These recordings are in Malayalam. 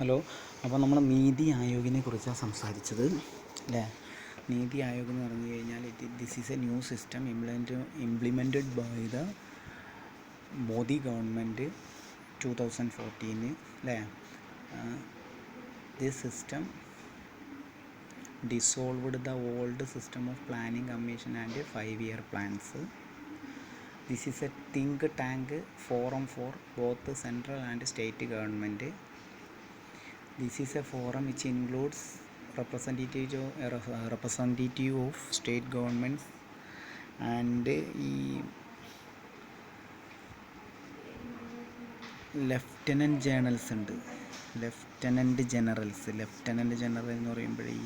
ഹലോ. അപ്പോൾ നമ്മൾ നീതി ആയോഗിനെ കുറിച്ചാണ് സംസാരിച്ചത് അല്ലേ. നീതി ആയോഗ് എന്ന് പറഞ്ഞു കഴിഞ്ഞാൽ this is a new system implemented by the Modi government 2014 അല്ലേ. This system dissolved the old system of planning commission and 5-year പ്ലാൻസ്. This is a think tank forum for both the central and state government. This is a forum which includes representative of state governments and lieutenant journals ഉണ്ട്. ലെഫ്റ്റനൻറ്റ് ജനറൽ എന്ന് പറയുമ്പോൾ ഈ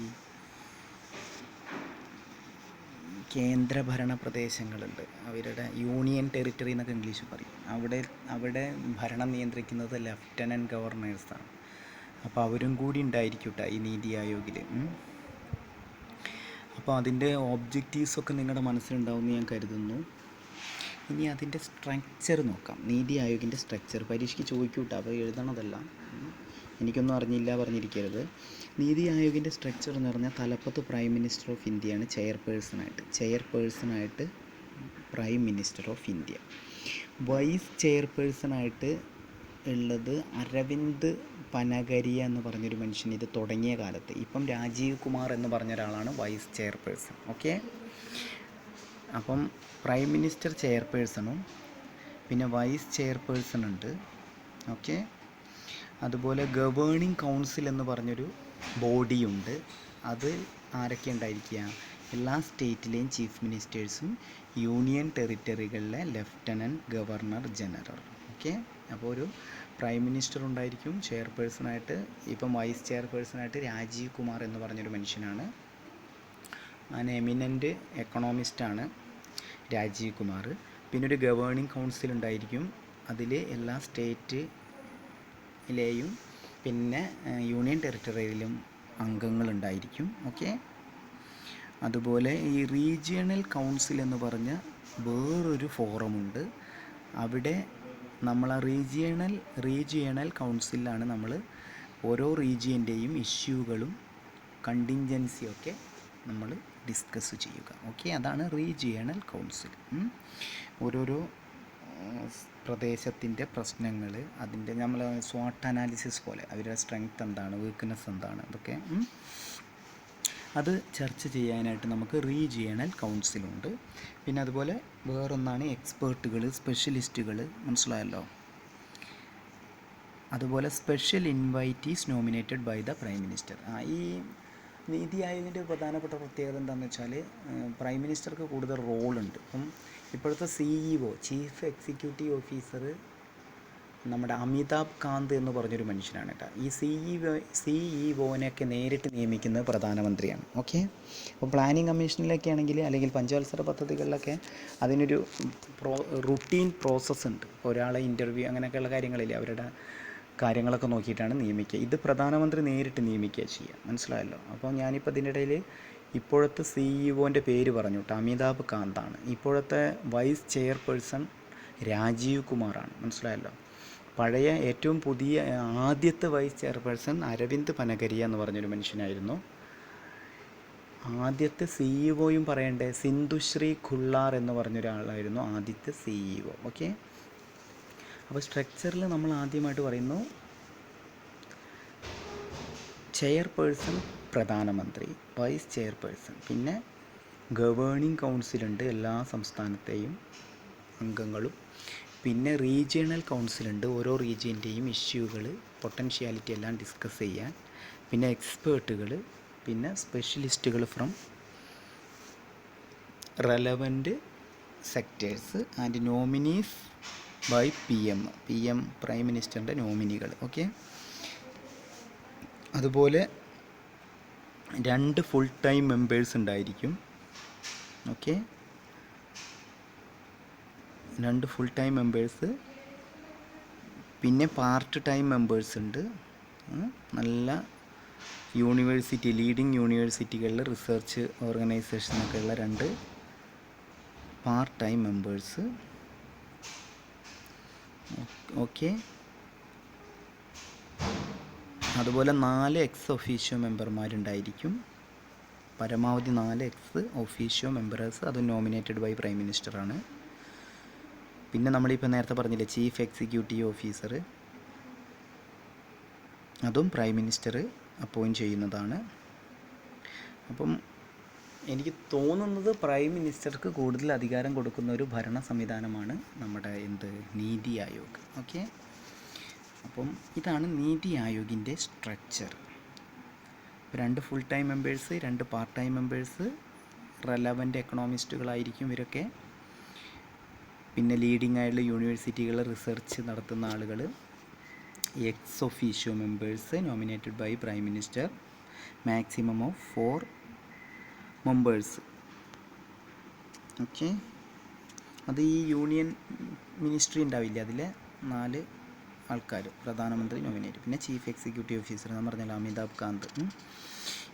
കേന്ദ്രഭരണ പ്രദേശങ്ങളുണ്ട്, അവരുടെ യൂണിയൻ ടെറിട്ടറി എന്നൊക്കെ ഇംഗ്ലീഷ് പറയും. അവിടെ ഭരണം നിയന്ത്രിക്കുന്നത് ലെഫ്റ്റനൻറ്റ് ഗവർണേഴ്സാണ്. അപ്പോൾ അവരും കൂടി ഉണ്ടായിരിക്കട്ടെ ഈ നീതി ആയോഗിൽ. അപ്പോൾ അതിൻ്റെ ഒബ്ജക്റ്റീവ്സൊക്കെ നിങ്ങളുടെ മനസ്സിലുണ്ടാവുമെന്ന് ഞാൻ കരുതുന്നു. ഇനി അതിൻ്റെ സ്ട്രക്ചർ നോക്കാം. നീതി ആയോഗിൻ്റെ സ്ട്രക്ചർ പരീക്ഷയ്ക്ക് ചോദിക്കൂട്ടെ, അപ്പോൾ എഴുതണതല്ല, എനിക്കൊന്നും അറിഞ്ഞില്ല പറഞ്ഞിരിക്കരുത്. നീതി ആയോഗിൻ്റെ സ്ട്രക്ചർ എന്ന് പറഞ്ഞാൽ തലപ്പത്ത് പ്രൈം മിനിസ്റ്റർ ഓഫ് ഇന്ത്യയാണ് ചെയർപേഴ്സണായിട്ട് prime minister of India. Vice ചെയർപേഴ്സണായിട്ട് ഉള്ളത് അരവിന്ദ് പനഗരിയ എന്ന് പറഞ്ഞൊരു മനുഷ്യൻ ഇത് തുടങ്ങിയ കാലത്ത്. ഇപ്പം രാജീവ് കുമാർ എന്ന് പറഞ്ഞ ഒരാളാണ് വൈസ് ചെയർപേഴ്സൺ. ഓക്കെ. അപ്പം പ്രൈം മിനിസ്റ്റർ ചെയർപേഴ്സണും പിന്നെ വൈസ് ചെയർപേഴ്സൺ ഉണ്ട്. ഓക്കെ. അതുപോലെ ഗവേണിംഗ് കൗൺസിൽ എന്ന് പറഞ്ഞൊരു ബോഡിയുണ്ട്. അത് ആരൊക്കെ ഉണ്ടായിരിക്കുക? എല്ലാ സ്റ്റേറ്റിലെയും ചീഫ് മിനിസ്റ്റേഴ്സും യൂണിയൻ ടെറിട്ടറികളിലെ ലെഫ്റ്റനൻറ്റ് ഗവർണർ ജനറൽ. ഓക്കെ. അപ്പോൾ ഒരു പ്രൈം മിനിസ്റ്റർ ഉണ്ടായിരിക്കും ചെയർപേഴ്സണായിട്ട്. ഇപ്പം വൈസ് ചെയർപേഴ്സണായിട്ട് രാജീവ് കുമാർ എന്ന് പറഞ്ഞൊരു മനുഷ്യനാണ്. ആൻ എമിനൻ്റ് എക്കണോമിസ്റ്റാണ് രാജീവ് കുമാർ. പിന്നെ ഒരു ഗവേണിംഗ് കൗൺസിൽ ഉണ്ടായിരിക്കും. അതിൽ എല്ലാ സ്റ്റേറ്റിലെയും പിന്നെ യൂണിയൻ ടെറിട്ടറിയിലും അംഗങ്ങളുണ്ടായിരിക്കും. ഓക്കെ. അതുപോലെ ഈ റീജിയണൽ കൗൺസിൽ എന്ന് പറഞ്ഞ വേറൊരു ഫോറമുണ്ട്. അവിടെ നമ്മൾ ആ റീജിയണൽ കൗൺസിലാണ് നമ്മൾ ഓരോ റീജിയൻ്റെയും ഇഷ്യൂകളും കണ്ടിൻജൻസിയൊക്കെ നമ്മൾ ഡിസ്കസ് ചെയ്യുക. ഓക്കെ. അതാണ് റീജിയണൽ കൗൺസിൽ. ഓരോരോ പ്രദേശത്തിൻ്റെ പ്രശ്നങ്ങൾ, അതിൻ്റെ നമ്മൾ സ്വാട്ട് അനാലിസിസ് പോലെ അവരുടെ സ്ട്രെങ്ത് എന്താണ്, വീക്ക്നെസ് എന്താണ്, അതൊക്കെ അത് ചർച്ച ചെയ്യാനായിട്ട് നമുക്ക് റീജിയണൽ കൗൺസിലുണ്ട്. പിന്നെ അതുപോലെ വേറൊന്നാണ് എക്സ്പേർട്ടുകൾ, സ്പെഷ്യലിസ്റ്റുകൾ, മനസ്സിലായല്ലോ. അതുപോലെ special invitees nominated by the prime minister. ഈ നീതി ആയോഗിൻ്റെ പ്രധാനപ്പെട്ട പ്രത്യേകത എന്താണെന്ന് വെച്ചാൽ പ്രൈം മിനിസ്റ്റർക്ക് കൂടുതൽ റോളുണ്ട്. അപ്പം ഇപ്പോഴത്തെ CEO ചീഫ് എക്സിക്യൂട്ടീവ് ഓഫീസർ നമ്മുടെ അമിതാഭ് കാന്ത് എന്ന് പറഞ്ഞൊരു മനുഷ്യനാണ് കേട്ടോ. ഈ CEOനെയൊക്കെ നേരിട്ട് നിയമിക്കുന്നത് പ്രധാനമന്ത്രിയാണ്. ഓക്കെ. അപ്പോൾ പ്ലാനിംഗ് കമ്മീഷനിലൊക്കെ ആണെങ്കിൽ അല്ലെങ്കിൽ പഞ്ചവത്സര പദ്ധതികളിലൊക്കെ അതിനൊരു റുട്ടീൻ പ്രോസസ്സ് ഉണ്ട്. ഒരാളെ ഇൻ്റർവ്യൂ അങ്ങനെയൊക്കെയുള്ള കാര്യങ്ങളില്ലേ, അവരുടെ കാര്യങ്ങളൊക്കെ നോക്കിയിട്ടാണ് നിയമിക്കുക. ഇത് പ്രധാനമന്ത്രി നേരിട്ട് നിയമിക്കുക ചെയ്യുക, മനസ്സിലായല്ലോ. അപ്പോൾ ഞാനിപ്പോൾ ഇതിനിടയിൽ ഇപ്പോഴത്തെ CEOൻ്റെ പേര് പറഞ്ഞു കേട്ടോ, അമിതാഭ് കാന്താണ്. ഇപ്പോഴത്തെ വൈസ് ചെയർപേഴ്സൺ രാജീവ് കുമാറാണ്, മനസ്സിലായല്ലോ. പഴയ ഏറ്റവും പുതിയ ആദ്യത്തെ വൈസ് ചെയർപേഴ്സൺ അരവിന്ദ് പനഗരിയ എന്ന് പറഞ്ഞൊരു മനുഷ്യനായിരുന്നു. ആദ്യത്തെ CEOയും പറയണ്ടേ, സിന്ധുശ്രീ ഖുള്ളാർ എന്ന് പറഞ്ഞൊരാളായിരുന്നു ആദ്യത്തെ CEO. ഓക്കെ. അപ്പോൾ സ്ട്രക്ചറിൽ നമ്മൾ ആദ്യമായിട്ട് പറയുന്നു ചെയർപേഴ്സൺ പ്രധാനമന്ത്രി, വൈസ് ചെയർപേഴ്സൺ, പിന്നെ ഗവേണിംഗ് കൗൺസിലുണ്ട് എല്ലാ സംസ്ഥാനത്തെയും അംഗങ്ങളും, പിന്നെ റീജിയണൽ കൗൺസിലുണ്ട് ഓരോ റീജിയൻ്റെയും ഇഷ്യൂകൾ പൊട്ടൻഷ്യാലിറ്റി എല്ലാം ഡിസ്കസ് ചെയ്യാൻ, പിന്നെ എക്സ്പേർട്ടുകൾ, പിന്നെ സ്പെഷ്യലിസ്റ്റുകൾ from relevant sectors and nominees by PM prime മിനിസ്റ്ററിൻ്റെ നോമിനികൾ. ഓക്കെ. അതുപോലെ 2 ഫുൾ ടൈം മെമ്പേഴ്സ് ഉണ്ടായിരിക്കും. ഓക്കെ. 2 ഫുൾ ടൈം മെമ്പേഴ്സ്, പിന്നെ പാർട്ട് ടൈം മെമ്പേഴ്സ് ഉണ്ട്. നല്ല ലീഡിങ് യൂണിവേഴ്സിറ്റികളിൽ റിസർച്ച് ഓർഗനൈസേഷനൊക്കെയുള്ള 2 പാർട്ട് ടൈം മെമ്പേഴ്സ്. ഓക്കെ. അതുപോലെ 4 എക്സ് ഒഫീഷ്യോ മെമ്പർമാരുണ്ടായിരിക്കും. പരമാവധി 4 എക്സ് ഒഫീഷ്യോ മെമ്പേഴ്സ്, അത് നോമിനേറ്റഡ് ബൈ പ്രൈം മിനിസ്റ്ററാണ്. പിന്നെ നമ്മളിപ്പോൾ നേരത്തെ പറഞ്ഞില്ലേ ചീഫ് എക്സിക്യൂട്ടീവ് ഓഫീസർ, അതും പ്രൈം മിനിസ്റ്റർ അപ്പോയിൻറ്റ് ചെയ്യുന്നതാണ്. അപ്പം എനിക്ക് തോന്നുന്നത് പ്രൈം മിനിസ്റ്റർക്ക് കൂടുതൽ അധികാരം കൊടുക്കുന്ന ഒരു ഭരണ സംവിധാനമാണ് നമ്മുടെ നീതി ആയോഗ്. ഓക്കെ, അപ്പം ഇതാണ് നീതി ആയോഗിൻ്റെ structure. 2 full time members, 2 part time members, relevant എക്കണോമിസ്റ്റുകളായിരിക്കും ഇവരൊക്കെ. പിന്നെ ലീഡിംഗ് ആയിട്ടുള്ള യൂണിവേഴ്സിറ്റികൾ റിസർച്ച് നടത്തുന്ന ആളുകൾ, ex officio members nominated by prime minister, maximum of 4 members. Okay, അത് ഈ യൂണിയൻ മിനിസ്ട്രി ഉണ്ടാവില്ല, അതിലെ 4 ആൾക്കാർ, പ്രധാനമന്ത്രി നോമിനേറ്റ്, പിന്നെ ചീഫ് എക്സിക്യൂട്ടീവ് ഓഫീസർ എന്ന് പറഞ്ഞാൽ അമിതാഭ് കാന്ത്.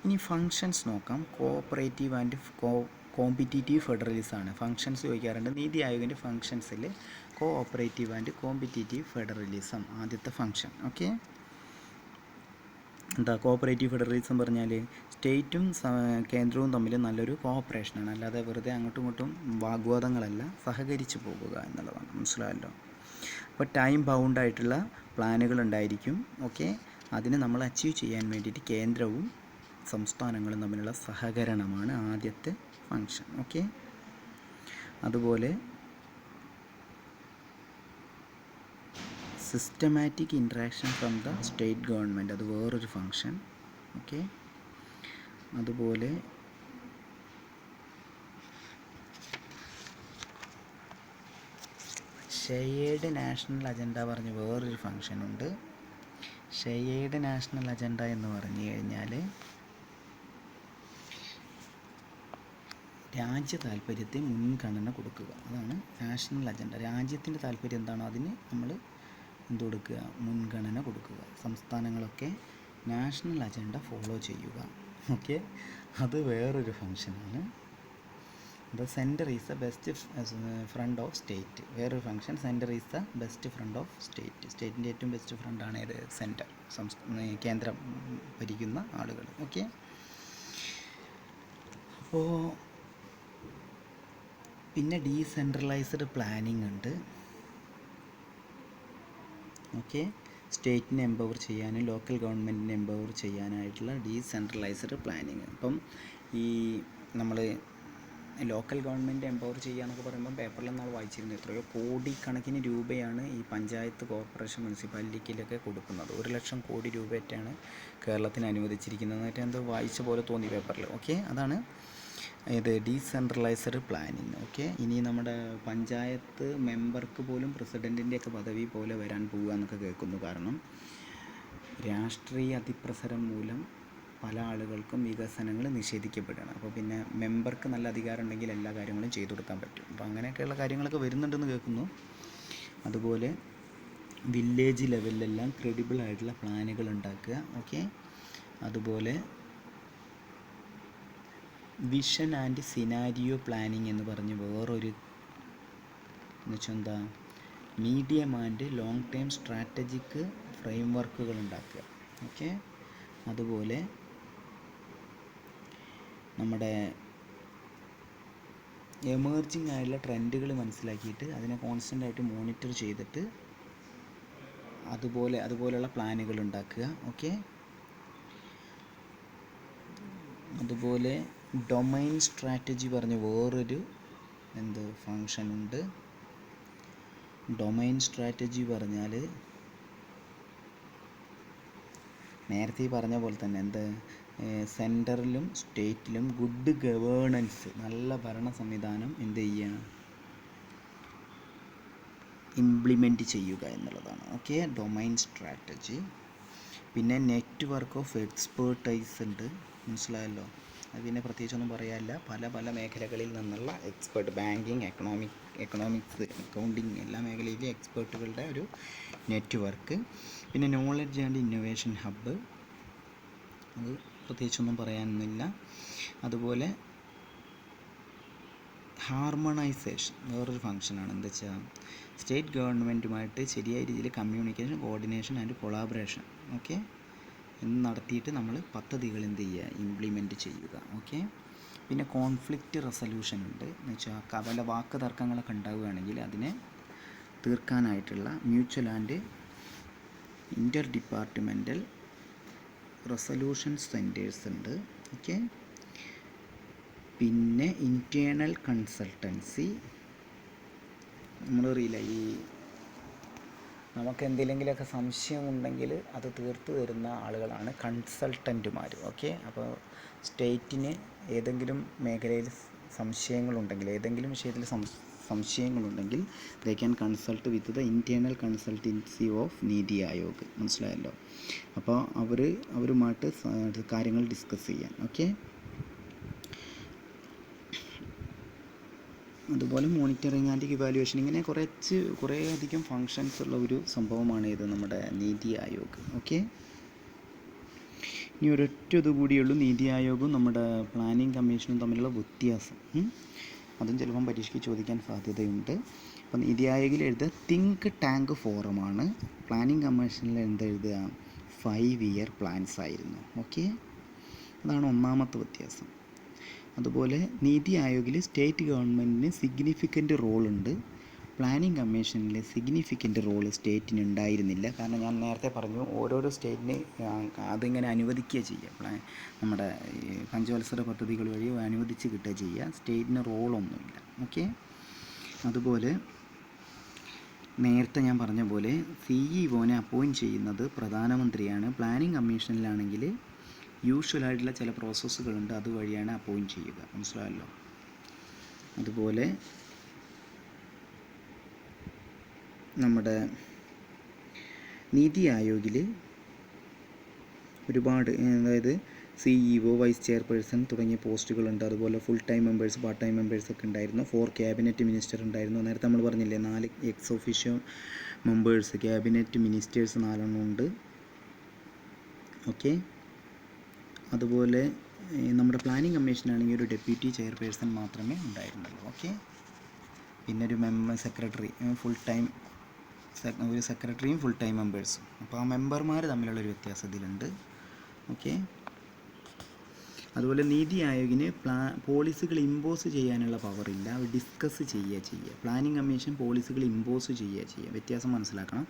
ഇനി ഫങ്ഷൻസ് നോക്കാം. കോഓപ്പറേറ്റീവ് ആൻഡ് കോമ്പറ്റീറ്റീവ് ഫെഡറലിസം ആണ് ഫങ്ഷൻസ് ചോദിക്കാറുണ്ട്. നീതി ആയോഗിൻ്റെ ഫങ്ഷൻസിൽ കോഓപ്പറേറ്റീവ് ആൻഡ് കോമ്പറ്റീറ്റീവ് ഫെഡറലിസം ആദ്യത്തെ ഫങ്ഷൻ. ഓക്കെ, എന്താ കോഓപ്പറേറ്റീവ് ഫെഡറലിസം പറഞ്ഞാൽ സ്റ്റേറ്റും കേന്ദ്രവും തമ്മിൽ നല്ലൊരു കോഓപ്പറേഷനാണ്, അല്ലാതെ വെറുതെ അങ്ങോട്ടും ഇങ്ങോട്ടും വാഗ്വാദങ്ങളല്ല, സഹകരിച്ച് പോകുക എന്നുള്ളതാണ്. മനസ്സിലായല്ലോ? അപ്പോൾ ടൈം ബൗണ്ടായിട്ടുള്ള പ്ലാനുകൾ ഉണ്ടായിരിക്കും. ഓക്കെ, അതിന് നമ്മൾ അച്ചീവ് ചെയ്യാൻ വേണ്ടിയിട്ട് കേന്ദ്രവും സംസ്ഥാനങ്ങളും തമ്മിലുള്ള സഹകരണമാണ് ആദ്യത്തെ ഫങ്ഷൻ. ഓക്കെ, അതുപോലെ systematic interaction from the state government, അത് വേറൊരു ഫങ്ഷൻ. ഓക്കെ, അതുപോലെ ഷെയർഡ് നാഷണൽ അജണ്ട പറഞ്ഞ് വേറൊരു ഫങ്ഷനുണ്ട്. ഷെയർഡ് നാഷണൽ അജണ്ട എന്ന് പറഞ്ഞു കഴിഞ്ഞാൽ രാജ്യ താല്പര്യത്തെ മുൻഗണന കൊടുക്കുക, അതാണ് നാഷണൽ അജണ്ട. രാജ്യത്തിൻ്റെ താല്പര്യം എന്താണോ അതിന് നമ്മൾ കൊടുക്കുക, മുൻഗണന കൊടുക്കുക. സംസ്ഥാനങ്ങളൊക്കെ നാഷണൽ അജണ്ട ഫോളോ ചെയ്യുക. ഓക്കെ, അത് വേറൊരു ഫങ്ഷനാണ്. അത് centre is the best friend of state. വേറൊരു ഫങ്ഷൻ, centre is the best friend of state. സ്റ്റേറ്റിൻ്റെ ഏറ്റവും ബെസ്റ്റ് ഫ്രണ്ടാണ് ഏത്? സെൻറ്റർ, കേന്ദ്രം ഭരിക്കുന്ന ആളുകൾ. ഓക്കെ, അപ്പോൾ പിന്നെ ഡീസെൻട്രലൈസ്ഡ് പ്ലാനിങ് ഉണ്ട്. ഓക്കെ, സ്റ്റേറ്റിനെ എംപവർ ചെയ്യാനും ലോക്കൽ ഗവൺമെൻറ്റിനെ എംപവർ ചെയ്യാനായിട്ടുള്ള ഡീസെൻട്രലൈസ്ഡ് പ്ലാനിങ്. അപ്പം ഈ നമ്മൾ ലോക്കൽ ഗവൺമെൻറ് എംപവർ ചെയ്യുക എന്നൊക്കെ പറയുമ്പോൾ പേപ്പറിൽ നമ്മൾ വായിച്ചിരുന്നു, എത്രയോ കോടിക്കണക്കിന് രൂപയാണ് ഈ പഞ്ചായത്ത്, കോർപ്പറേഷൻ, മുനിസിപ്പാലിറ്റിയിലൊക്കെ കൊടുക്കുന്നത്. 1 ലക്ഷം കോടി രൂപയായിട്ടാണ് കേരളത്തിന് അനുവദിച്ചിരിക്കുന്നത് എന്നിട്ട് എന്തോ വായിച്ച പോലെ തോന്നി പേപ്പറിൽ. ഓക്കെ, അതാണ് ഇത് ഡീസെൻട്രലൈസ്ഡ് പ്ലാനിങ്. ഓക്കെ, ഇനി നമ്മുടെ പഞ്ചായത്ത് മെമ്പർക്ക് പോലും പ്രസിഡൻറ്റിൻ്റെയൊക്കെ പദവി പോലെ വരാൻ പോവുക എന്നൊക്കെ കേൾക്കുന്നു. കാരണം രാഷ്ട്രീയ അതിപ്രസരം മൂലം പല ആളുകൾക്കും വികസനങ്ങൾ നിഷേധിക്കപ്പെടുകയാണ്. അപ്പോൾ പിന്നെ മെമ്പർക്ക് നല്ല അധികാരം ഉണ്ടെങ്കിൽ എല്ലാ കാര്യങ്ങളും ചെയ്തു കൊടുക്കാൻ പറ്റും. അപ്പോൾ അങ്ങനെയൊക്കെയുള്ള കാര്യങ്ങളൊക്കെ വരുന്നുണ്ടെന്ന് കേൾക്കുന്നു. അതുപോലെ വില്ലേജ് ലെവലിലെല്ലാം ക്രെഡിബിൾ ആയിട്ടുള്ള പ്ലാനുകൾ ഉണ്ടാക്കുക. ഓക്കെ, അതുപോലെ വിഷൻ ആൻഡ് സിനാരിയോ പ്ലാനിങ് എന്ന് പറഞ്ഞ് വേറൊരു എന്നുവെച്ചാൽ എന്താ, medium and long term strategic frame വർക്കുകൾ ഉണ്ടാക്കുക. ഓക്കെ, അതുപോലെ നമ്മുടെ എമേർജിങ് ആയിട്ടുള്ള ട്രെൻഡുകൾ മനസ്സിലാക്കിയിട്ട് അതിനെ കോൺസ്റ്റൻ്റ് ആയിട്ട് മോണിറ്റർ ചെയ്തിട്ട് അതുപോലെയുള്ള പ്ലാനുകൾ ഉണ്ടാക്കുക. ഓക്കെ, അതുപോലെ ഡൊമൈൻ സ്ട്രാറ്റജി പറഞ്ഞ് വേറൊരു ഫങ്ഷനുണ്ട്. ഡൊമൈൻ സ്ട്രാറ്റജി പറഞ്ഞാൽ നേരത്തെ പറഞ്ഞ പോലെ തന്നെ സെൻറ്ററിലും സ്റ്റേറ്റിലും ഗുഡ് ഗവേണൻസ്, നല്ല ഭരണ സംവിധാനം ഇംപ്ലിമെൻറ്റ് ചെയ്യുക എന്നുള്ളതാണ്. Okay, domain strategy. പിന്നെ നെറ്റ്വർക്ക് ഓഫ് എക്സ്പേർട്ടൈസ് ഉണ്ട്. മനസ്സിലായല്ലോ? അത് പിന്നെ പ്രത്യേകിച്ചൊന്നും പറയാനില്ല. പല മേഖലകളിൽ നിന്നുള്ള എക്സ്പേർട്ട്, ബാങ്കിങ്, എക്കണോമിക്സ്, അക്കൗണ്ടിങ്, എല്ലാ മേഖലയിലും എക്സ്പേർട്ടുകളുടെ ഒരു നെറ്റ്വർക്ക്. പിന്നെ നോളജ് ആൻഡ് ഇന്നൊവേഷൻ ഹബ്ബ്, അത് പ്രത്യേകിച്ചൊന്നും പറയാനൊന്നുമില്ല. അതുപോലെ ഹാർമണൈസേഷൻ വേറൊരു ഫങ്ഷനാണ്. എന്താ വെച്ചാൽ സ്റ്റേറ്റ് ഗവൺമെൻറ്റുമായിട്ട് ശരിയായ രീതിയിൽ communication, coordination and collaboration. Okay, എന്ന് നടത്തിയിട്ട് നമ്മൾ പദ്ധതികൾ എന്ത് ചെയ്യുക, ഇംപ്ലിമെൻറ്റ് ചെയ്യുക. ഓക്കെ. പിന്നെ കോൺഫ്ലിക്റ്റ് റെസൊല്യൂഷൻ ഉണ്ട്. എന്ന് വെച്ചാൽ വല്ല വാക്ക് തർക്കങ്ങളൊക്കെ ഉണ്ടാവുകയാണെങ്കിൽ അതിനെ തീർക്കാനായിട്ടുള്ള mutual and inter departmental resolution centres ഉണ്ട്. ഓക്കെ. പിന്നെ ഇൻറ്റേർണൽ കൺസൾട്ടൻസി, നമ്മളറിയില്ല, ഈ നമുക്ക് എന്തെങ്കിലുമൊക്കെ സംശയമുണ്ടെങ്കിൽ അത് തീർത്തു തരുന്ന ആളുകളാണ് കൺസൾട്ടൻറ്റുമാർ. ഓക്കെ. അപ്പോൾ സ്റ്റേറ്റിന് ഏതെങ്കിലും മേഖലയിൽ സംശയങ്ങളുണ്ടെങ്കിൽ, ഏതെങ്കിലും വിഷയത്തിൽ സംശയങ്ങളുണ്ടെങ്കിൽ they can consult with the internal consultancy of Niti Aayog. മനസ്സിലായല്ലോ. അപ്പോൾ അവരുമായിട്ട് കാര്യങ്ങൾ ഡിസ്കസ് ചെയ്യാൻ. ഓക്കെ. അതുപോലെ മോണിറ്ററിങ് ആൻഡ് ഇവാലുവേഷൻ, ഇങ്ങനെ കുറേ അധികം ഫങ്ഷൻസ് ഉള്ള ഒരു സംഭവമാണ് ഇത് നമ്മുടെ നീതി ആയോഗ്. ഓക്കെ. ഇനി ഒരൊറ്റ ഇതുകൂടിയുള്ളൂ, നീതി ആയോഗും നമ്മുടെ പ്ലാനിംഗ് കമ്മീഷനും തമ്മിലുള്ള വ്യത്യാസം. അതും ചിലപ്പം പരീക്ഷയ്ക്ക് ചോദിക്കാൻ സാധ്യതയുണ്ട്. അപ്പം നീതി ആയോഗിൽ എഴുതുക തിങ്ക് ടാങ്ക് ഫോറമാണ്. പ്ലാനിംഗ് കമ്മീഷനിൽ എന്തെഴുതുക 5 ഇയർ പ്ലാൻസ് ആയിരുന്നു. ഓക്കെ. അതാണ് ഒന്നാമത്തെ വ്യത്യാസം. അതുപോലെ നീതി ആയോഗിൽ സ്റ്റേറ്റ് ഗവൺമെൻറ്റിന് സിഗ്നിഫിക്കൻ്റ് റോളുണ്ട്. പ്ലാനിംഗ് കമ്മീഷനിൽ സിഗ്നിഫിക്കൻ്റ് റോൾ സ്റ്റേറ്റിന് ഉണ്ടായിരുന്നില്ല. കാരണം ഞാൻ നേരത്തെ പറഞ്ഞു, ഓരോരോ സ്റ്റേറ്റിന് അതിങ്ങനെ അനുവദിക്കുക ചെയ്യുക, നമ്മുടെ പഞ്ചവത്സര പദ്ധതികൾ വഴി അനുവദിച്ച് കിട്ടുക ചെയ്യുക. സ്റ്റേറ്റിന് റോളൊന്നുമില്ല. ഓക്കെ. അതുപോലെ നേരത്തെ ഞാൻ പറഞ്ഞ പോലെ CEO-നെ അപ്പോയിൻറ്റ് ചെയ്യുന്നത് പ്രധാനമന്ത്രിയാണ്. പ്ലാനിംഗ് കമ്മീഷനിലാണെങ്കിൽ യൂഷ്വലായിട്ടുള്ള ചില പ്രോസസ്സുകളുണ്ട്, അതുവഴിയാണ് അപ്പോയിൻറ്റ് ചെയ്യുക. മനസ്സിലായല്ലോ. അതുപോലെ നമ്മുടെ നീതി ആയോഗിൽ ഒരുപാട്, അതായത് CEO, വൈസ് ചെയർപേഴ്സൺ തുടങ്ങിയ പോസ്റ്റുകളുണ്ട്. അതുപോലെ full time members, part time മെമ്പേഴ്സൊക്കെ ഉണ്ടായിരുന്നു. 4 ക്യാബിനറ്റ് മിനിസ്റ്റർ ഉണ്ടായിരുന്നു. നേരത്തെ നമ്മൾ പറഞ്ഞില്ലേ 4 ex officio members, cabinet ministers 4 എണ്ണം ഉണ്ട്. ഓക്കെ. അതുപോലെ നമ്മുടെ പ്ലാനിംഗ് കമ്മീഷനാണെങ്കിൽ ഒരു ഡെപ്യൂട്ടി ചെയർപേഴ്സൺ മാത്രമേ ഉണ്ടായിരുന്നുള്ളൂ. ഓക്കെ. പിന്നെ ഒരു സെക്രട്ടറി, ഫുൾ ടൈം ഒരു സെക്രട്ടറിയും ഫുൾ ടൈം മെമ്പേഴ്സും. അപ്പോൾ ആ മെമ്പർമാർ തമ്മിലുള്ളൊരു വ്യത്യാസം ഇതിലുണ്ട്. ഓക്കെ. അതുപോലെ നീതി ആയോഗിന് പോളിസികൾ ഇമ്പോസ് ചെയ്യാനുള്ള പവറില്ല, അവർ ഡിസ്കസ് ചെയ്യുക. പ്ലാനിംഗ് കമ്മീഷൻ പോളിസികൾ ഇമ്പോസ് ചെയ്യുക. വ്യത്യാസം മനസ്സിലാക്കണം.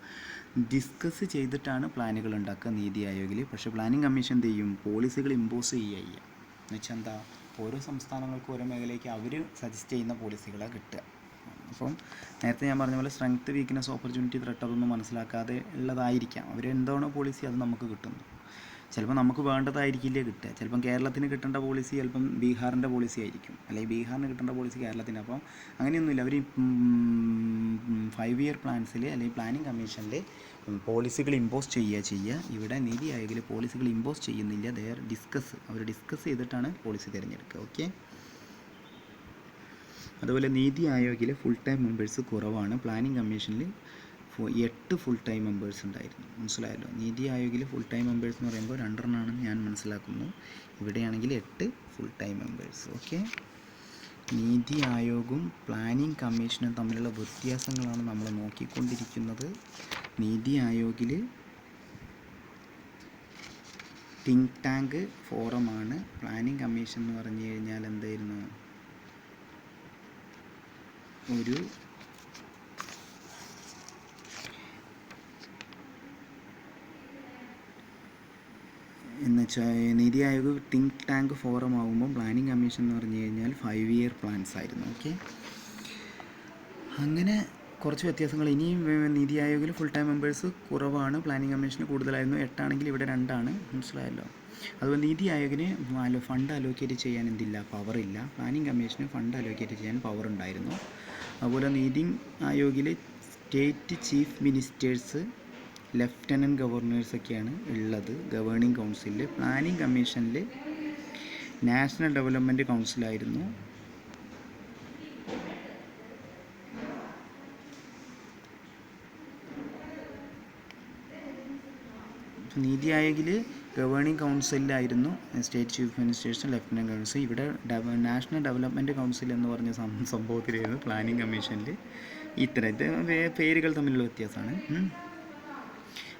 ഡിസ്കസ് ചെയ്തിട്ടാണ് പ്ലാനുകൾ ഉണ്ടാക്കുക നീതി ആയോഗിൽ. പക്ഷേ പ്ലാനിംഗ് കമ്മീഷൻ എന്ത് ചെയ്യും, പോളിസികൾ ഇമ്പോസ് ചെയ്യുക. എന്നുവെച്ചാൽ എന്താ, ഓരോ സംസ്ഥാനങ്ങൾക്കും ഓരോ മേഖലയ്ക്ക് അവർ സജസ്റ്റ് ചെയ്യുന്ന പോളിസികളാണ് കിട്ടുക. അപ്പം നേരത്തെ ഞാൻ പറഞ്ഞ പോലെ സ്ട്രെങ്ത്, വീക്ക്നെസ്, ഓപ്പർച്യൂണിറ്റി, ത്രെട്ട് അതൊന്നും മനസ്സിലാക്കാതെ ഉള്ളതായിരിക്കാം. അവരെന്താണോ പോളിസി അത് നമുക്ക് കിട്ടുന്നു. ചിലപ്പോൾ നമുക്ക് വേണ്ടതായിരിക്കില്ലേ കിട്ടുക. ചിലപ്പം കേരളത്തിന് കിട്ടേണ്ട പോളിസി ചിലപ്പം ബീഹാറിൻ്റെ പോളിസി ആയിരിക്കും, അല്ലെങ്കിൽ ബീഹാറിന് കിട്ടേണ്ട പോളിസി കേരളത്തിന്. അപ്പം അങ്ങനെയൊന്നുമില്ല. അവർ 5 ഇയർ പ്ലാൻസിൽ അല്ലെങ്കിൽ പ്ലാനിംഗ് കമ്മീഷനിൽ പോളിസികൾ ഇമ്പോസ് ചെയ്യുക. ഇവിടെ നീതി ആയോഗിൽ പോളിസികൾ ഇമ്പോസ് ചെയ്യുന്നില്ല. അവർ ഡിസ്കസ് ചെയ്തിട്ടാണ് പോളിസി തിരഞ്ഞെടുക്കുക. ഓക്കെ. അതുപോലെ നീതി ആയോഗിലെ ഫുൾ ടൈം മെമ്പേഴ്സ് കുറവാണ്. പ്ലാനിംഗ് കമ്മീഷനിൽ 8 ഫുൾ ടൈം മെമ്പേഴ്സ് ഉണ്ടായിരുന്നു. മനസ്സിലായല്ലോ. നീതി ആയോഗിൽ ഫുൾ ടൈം മെമ്പേഴ്സ് എന്ന് പറയുമ്പോൾ 2 എണ്ണമാണെന്ന് ഞാൻ മനസ്സിലാക്കുന്നു. ഇവിടെയാണെങ്കിൽ 8 ഫുൾ ടൈം മെമ്പേഴ്സ്. ഓക്കെ. നീതി ആയോഗും പ്ലാനിംഗ് കമ്മീഷനും തമ്മിലുള്ള വ്യത്യാസങ്ങളാണ് നമ്മൾ നോക്കിക്കൊണ്ടിരിക്കുന്നത്. നീതി ആയോഗിൽ തിങ്ക് ടാങ്ക് ഫോറമാണ്. പ്ലാനിംഗ് കമ്മീഷൻ എന്ന് പറഞ്ഞു കഴിഞ്ഞാൽ എന്തായിരുന്നു, ഒരു എന്നുവെച്ചാൽ NITI Aayog think tank forum ആകുമ്പോൾ പ്ലാനിംഗ് കമ്മീഷൻ എന്ന് പറഞ്ഞു കഴിഞ്ഞാൽ 5 ഇയർ പ്ലാൻസ് ആയിരുന്നു. ഓക്കെ. അങ്ങനെ കുറച്ച് വ്യത്യാസങ്ങൾ. ഇനിയും നീതി ആയോഗിൽ ഫുൾ ടൈം മെമ്പേഴ്സ് കുറവാണ്, പ്ലാനിംഗ് കമ്മീഷന് കൂടുതലായിരുന്നു. 8 ആണെങ്കിൽ ഇവിടെ 2 ആണ്. മനസ്സിലായല്ലോ. അതുപോലെ നീതി ആയോഗിന് ഫണ്ട് അലോക്കേറ്റ് ചെയ്യാൻ എന്തില്ല, പവറില്ല. പ്ലാനിംഗ് കമ്മീഷന് ഫണ്ട് അലോക്കേറ്റ് ചെയ്യാൻ പവർ ഉണ്ടായിരുന്നു. അതുപോലെ നീതി ആയോഗിൽ സ്റ്റേറ്റ് ചീഫ് മിനിസ്റ്റേഴ്സ്, ലെഫ്റ്റനൻറ്റ് ഗവർണേഴ്സൊക്കെയാണ് ഉള്ളത് ഗവേണിംഗ് കൗൺസിലിൽ. പ്ലാനിംഗ് കമ്മീഷനിൽ നാഷണൽ ഡെവലപ്മെൻറ്റ് കൗൺസിലായിരുന്നു. നീതി ആയോഗിൽ ഗവേണിംഗ് കൗൺസിലായിരുന്നു സ്റ്റേറ്റ് ചീഫ് മിനിസ്റ്റേഴ്സും ലെഫ്റ്റനൻറ്റ് ഗവർണേഴ്സും. ഇവിടെ നാഷണൽ ഡെവലപ്മെൻറ്റ് കൗൺസിൽ എന്ന് പറഞ്ഞ സംഭവത്തിലായിരുന്നു പ്ലാനിംഗ് കമ്മീഷനിൽ. ഇത് പേരുകൾ തമ്മിലുള്ള വ്യത്യാസമാണ്.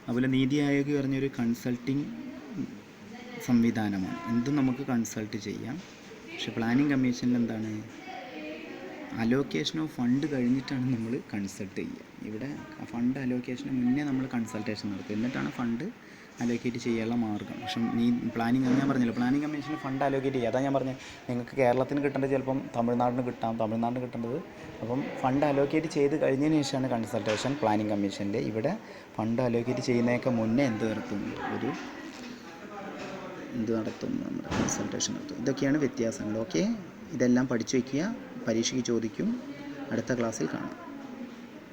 അതുപോലെ നീതി ആയോഗ് പറഞ്ഞൊരു കൺസൾട്ടിങ് സംവിധാനമാണ്. എന്തും നമുക്ക് കൺസൾട്ട് ചെയ്യാം. പക്ഷെ പ്ലാനിങ് കമ്മീഷനിൽ എന്താണ്, അലോക്കേഷൻ ഓഫ് ഫണ്ട് കഴിഞ്ഞിട്ടാണ് നമ്മൾ കൺസൾട്ട് ചെയ്യുക. ഇവിടെ ഫണ്ട് അലോക്കേഷന് മുന്നേ നമ്മൾ കൺസൾട്ടേഷൻ നടത്തും, എന്നിട്ടാണ് ഫണ്ട് അലോക്കേറ്റ് ചെയ്യാനുള്ള മാർഗ്ഗം. പക്ഷേ ഈ പ്ലാനിങ് ഞാൻ പറഞ്ഞല്ലോ, പ്ലാനിങ് കമ്മീഷന് ഫണ്ട് അലോക്കേറ്റ് ചെയ്യുക. അതാ ഞാൻ പറഞ്ഞത്, നിങ്ങൾക്ക് കേരളത്തിന് കിട്ടേണ്ടത് ചിലപ്പം തമിഴ്നാടിന് കിട്ടേണ്ടത്. അപ്പം ഫണ്ട് അലോക്കേറ്റ് ചെയ്ത് കഴിഞ്ഞതിന് ശേഷമാണ് കൺസൾട്ടേഷൻ പ്ലാനിങ് കമ്മീഷനിൽ. ഇവിടെ ഫണ്ട് അലോക്കേറ്റ് ചെയ്യുന്നതൊക്കെ മുന്നേ എന്ത് നടത്തും, നമ്മുടെ കൺസൾട്ടേഷൻ നടത്തും. ഇതൊക്കെയാണ് വ്യത്യാസങ്ങൾ. ഓക്കെ, ഇതെല്ലാം പഠിച്ചു വയ്ക്കുക, പരീക്ഷയ്ക്ക് ചോദിക്കും. അടുത്ത ക്ലാസ്സിൽ കാണാം.